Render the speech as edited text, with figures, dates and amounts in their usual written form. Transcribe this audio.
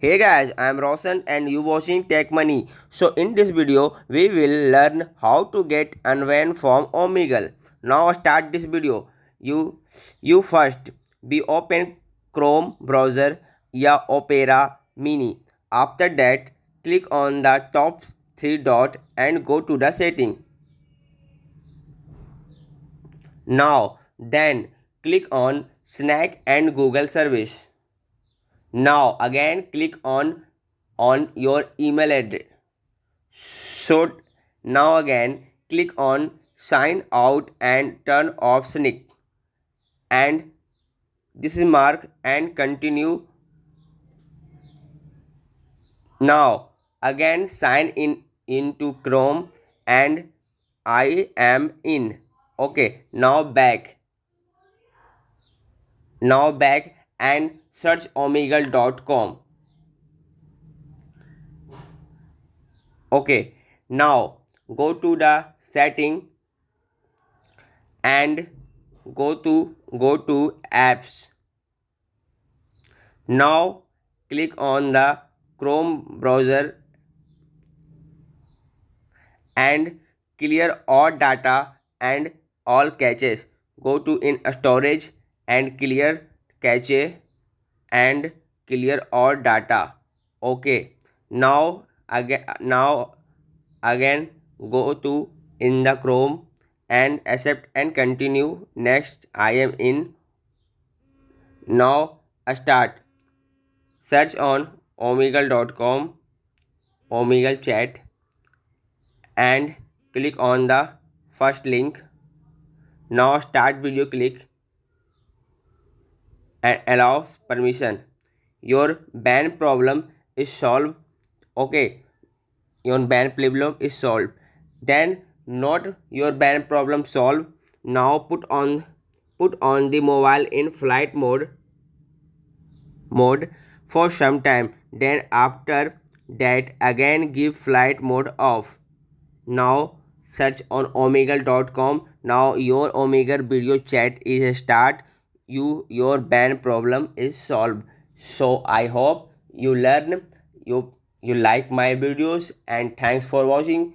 Hey guys, I am Roshan and you watching Tech Money. So in this video, we will learn how to get unbanned from Omegle. Now start this video. You first be open Chrome browser या Opera Mini. After that, click on the top three dot and go to the setting. Now then click on Snack and Google service. Now again click on your email address. So now again click on sign out and turn off sneak and this is mark and continue. Now again sign in into Chrome and I am in. Okay, now back and search omegle.com. Okay, now go to the setting and go to apps. Now click on the Chrome browser and clear all data and all caches. Go to in storage and clear cache and clear all data. Okay, now again go to in the Chrome and accept and continue. Next I am in. Now start search on omegle.com, Omegle chat and click on the first link. Now start video, click and allows permission. Your ban problem is solved. Okay, your ban problem is solved. Then not your ban problem solved. Now put on the mobile in flight mode for some time. Then after that again give flight mode off. Now search on omegle.com. Now your Omegle video chat is start. Your ban problem is solved. So I hope you learn, you like my videos and thanks for watching.